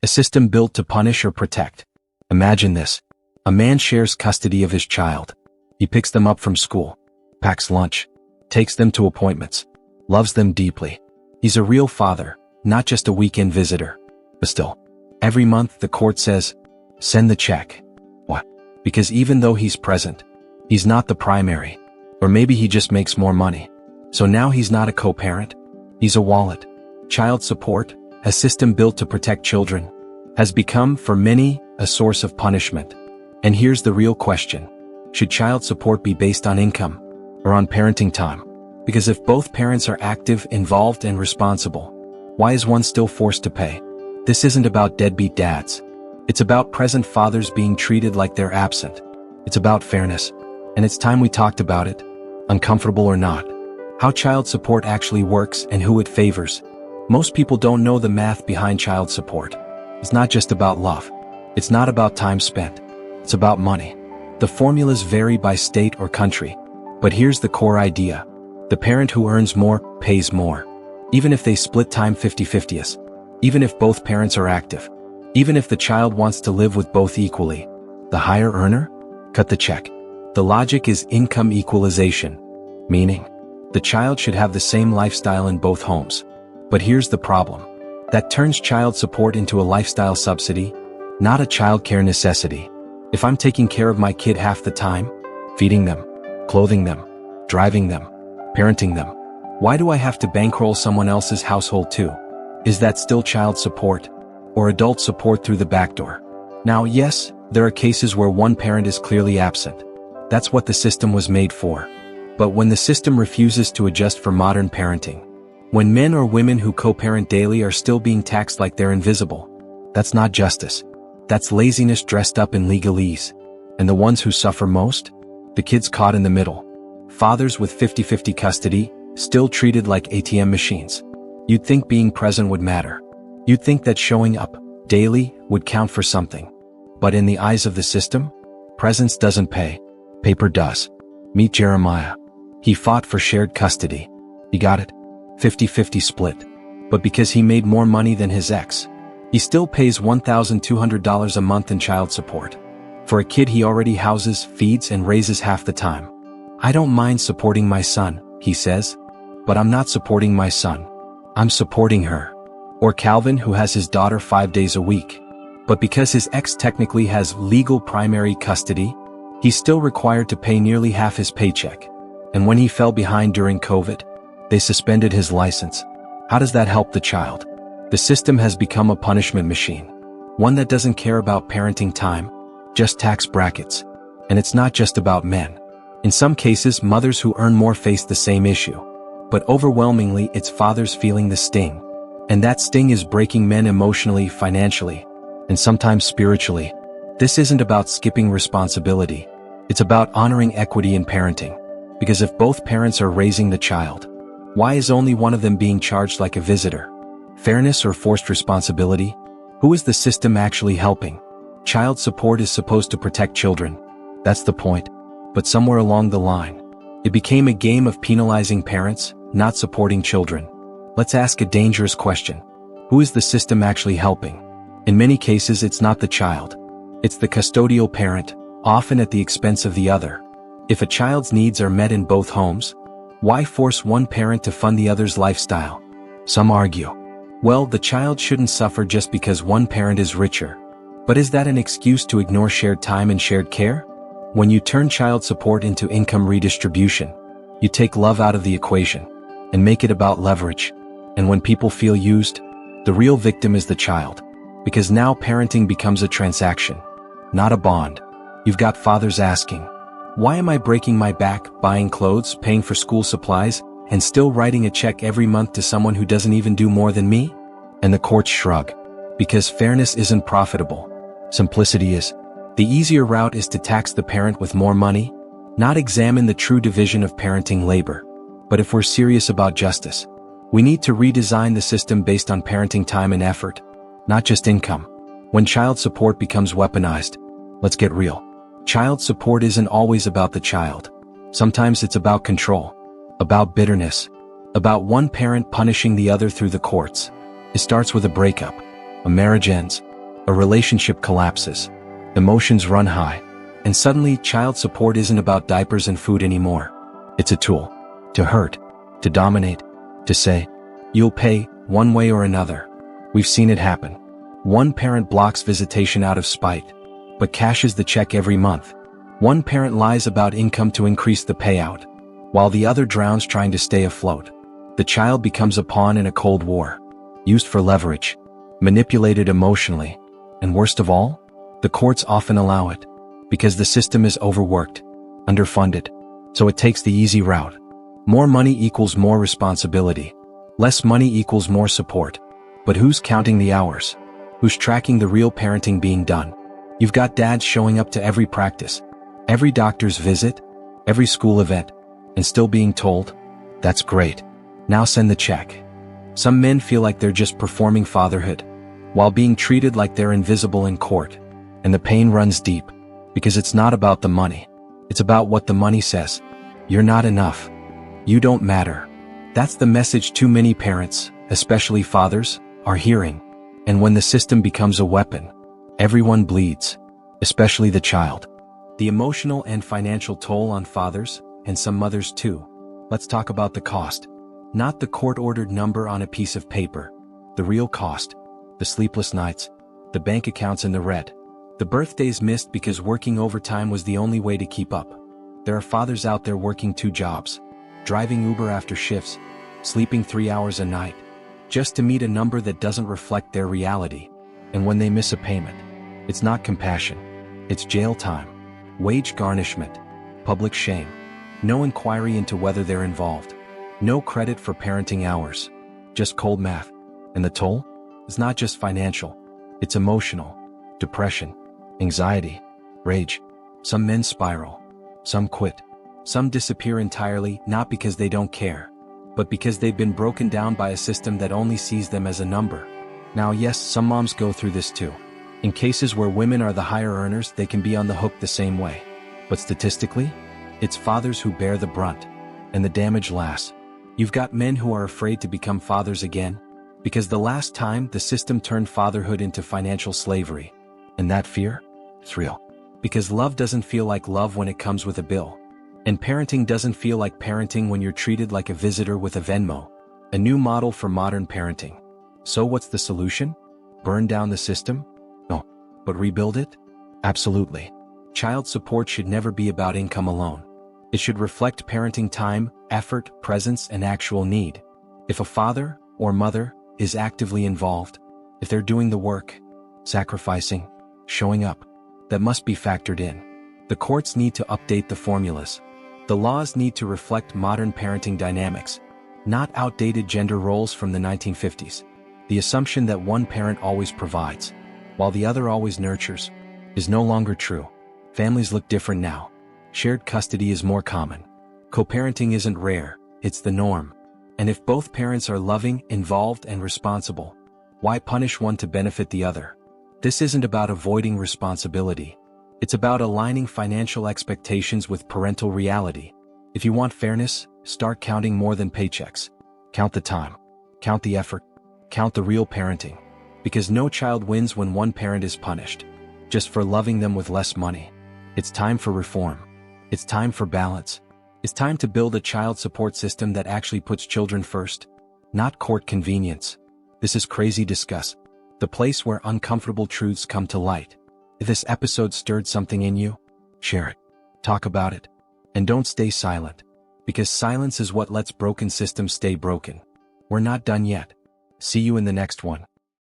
A system built to punish or protect. Imagine this. A man shares custody of his child. He picks them up from school, packs lunch, takes them to appointments, loves them deeply. He's a real father, not just a weekend visitor. But still, every month the court says, send the check. What? Because even though he's present, he's not the primary. Or maybe he just makes more money. So now he's not a co-parent. He's a wallet. Child support, a system built to protect children, has become, for many, a source of punishment. And here's the real question. Should child support be based on income or on parenting time? Because if both parents are active, involved, and responsible, why is one still forced to pay? This isn't about deadbeat dads. It's about present fathers being treated like they're absent. It's about fairness. And it's time we talked about it, uncomfortable or not. How child support actually works and who it favors. Most people don't know the math behind child support. It's not just about love. It's not about time spent. It's about money. The formulas vary by state or country. But here's the core idea. The parent who earns more pays more. Even if they split time 50-50. Even if both parents are active. Even if the child wants to live with both equally. The higher earner? Cut the check. The logic is income equalization. Meaning, the child should have the same lifestyle in both homes. But here's the problem. That turns child support into a lifestyle subsidy, not a childcare necessity. If I'm taking care of my kid half the time, feeding them, clothing them, driving them, parenting them, why do I have to bankroll someone else's household too? Is that still child support? Or adult support through the back door? Now, yes, there are cases where one parent is clearly absent. That's what the system was made for. But when the system refuses to adjust for modern parenting, when men or women who co-parent daily are still being taxed like they're invisible, that's not justice. That's laziness dressed up in legalese. And the ones who suffer most? The kids caught in the middle. Fathers with 50-50 custody, still treated like ATM machines. You'd think being present would matter. You'd think that showing up, daily, would count for something. But in the eyes of the system, presence doesn't pay. Paper does. Meet Jeremiah. He fought for shared custody. He got it. 50-50 split. But because he made more money than his ex, he still pays $1,200 a month in child support. For a kid he already houses, feeds, and raises half the time. I don't mind supporting my son, he says. But I'm not supporting my son. I'm supporting her. Or Calvin, who has his daughter 5 days a week. But because his ex technically has legal primary custody, he's still required to pay nearly half his paycheck. And when he fell behind during COVID, they suspended his license. How does that help the child? The system has become a punishment machine. One that doesn't care about parenting time, just tax brackets. And it's not just about men. In some cases, mothers who earn more face the same issue. But overwhelmingly, it's fathers feeling the sting. And that sting is breaking men emotionally, financially, and sometimes spiritually. This isn't about skipping responsibility. It's about honoring equity in parenting. Because if both parents are raising the child, why is only one of them being charged like a visitor? Fairness or forced responsibility? Who is the system actually helping? Child support is supposed to protect children. That's the point. But somewhere along the line, it became a game of penalizing parents, not supporting children. Let's ask a dangerous question. Who is the system actually helping? In many cases, it's not the child. It's the custodial parent, often at the expense of the other. If a child's needs are met in both homes, why force one parent to fund the other's lifestyle? Some argue, well, the child shouldn't suffer just because one parent is richer. But is that an excuse to ignore shared time and shared care? When you turn child support into income redistribution, you take love out of the equation and make it about leverage. And when people feel used, the real victim is the child. Because now parenting becomes a transaction, not a bond. You've got fathers asking, why am I breaking my back, buying clothes, paying for school supplies, and still writing a check every month to someone who doesn't even do more than me? And the courts shrug. Because fairness isn't profitable. Simplicity is. The easier route is to tax the parent with more money, not examine the true division of parenting labor. But if we're serious about justice, we need to redesign the system based on parenting time and effort, not just income. When child support becomes weaponized, let's get real. Child support isn't always about the child. Sometimes it's about control, about bitterness, about one parent punishing the other through the courts. It starts with a breakup. A marriage ends. A relationship collapses. Emotions run high. And suddenly, child support isn't about diapers and food anymore. It's a tool. To hurt. To dominate. To say, "You'll pay, one way or another." We've seen it happen. One parent blocks visitation out of spite, but cashes the check every month. One parent lies about income to increase the payout, while the other drowns trying to stay afloat. The child becomes a pawn in a cold war, used for leverage, manipulated emotionally, and worst of all, the courts often allow it, because the system is overworked, underfunded, so it takes the easy route. More money equals more responsibility. Less money equals more support. But who's counting the hours? Who's tracking the real parenting being done? You've got dads showing up to every practice, every doctor's visit, every school event, and still being told, "That's great. Now send the check." Some men feel like they're just performing fatherhood, while being treated like they're invisible in court. And the pain runs deep, because it's not about the money. It's about what the money says. You're not enough. You don't matter. That's the message too many parents, especially fathers, are hearing. And when the system becomes a weapon, everyone bleeds, especially the child. The emotional and financial toll on fathers, and some mothers too. Let's talk about the cost. Not the court-ordered number on a piece of paper. The real cost. The sleepless nights. The bank accounts in the red. The birthdays missed because working overtime was the only way to keep up. There are fathers out there working 2 jobs, driving Uber after shifts, sleeping 3 hours a night, just to meet a number that doesn't reflect their reality. And when they miss a payment, it's not compassion. It's jail time, wage garnishment, public shame, no inquiry into whether they're involved, no credit for parenting hours, just cold math. And the toll is not just financial, it's emotional, depression, anxiety, rage. Some men spiral, some quit, some disappear entirely, not because they don't care, but because they've been broken down by a system that only sees them as a number. Now yes, some moms go through this too. In cases where women are the higher earners, they can be on the hook the same way. But statistically, it's fathers who bear the brunt, and the damage lasts. You've got men who are afraid to become fathers again, because the last time the system turned fatherhood into financial slavery. And that fear? It's real. Because love doesn't feel like love when it comes with a bill. And parenting doesn't feel like parenting when you're treated like a visitor with a Venmo. A new model for modern parenting. So what's the solution? Burn down the system? No. But rebuild it? Absolutely. Child support should never be about income alone. It should reflect parenting time, effort, presence, and actual need. If a father or mother is actively involved, if they're doing the work, sacrificing, showing up, that must be factored in. The courts need to update the formulas. The laws need to reflect modern parenting dynamics, not outdated gender roles from the 1950s. The assumption that one parent always provides, while the other always nurtures, is no longer true. Families look different now. Shared custody is more common. Co-parenting isn't rare, it's the norm. And if both parents are loving, involved, and responsible, why punish one to benefit the other? This isn't about avoiding responsibility. It's about aligning financial expectations with parental reality. If you want fairness, start counting more than paychecks. Count the time. Count the effort. Count the real parenting. Because no child wins when one parent is punished, just for loving them with less money. It's time for reform. It's time for balance. It's time to build a child support system that actually puts children first, not court convenience. This is Crazy Discuss, the place where uncomfortable truths come to light. If this episode stirred something in you, share it. Talk about it. And don't stay silent, because silence is what lets broken systems stay broken. We're not done yet. See you in the next one.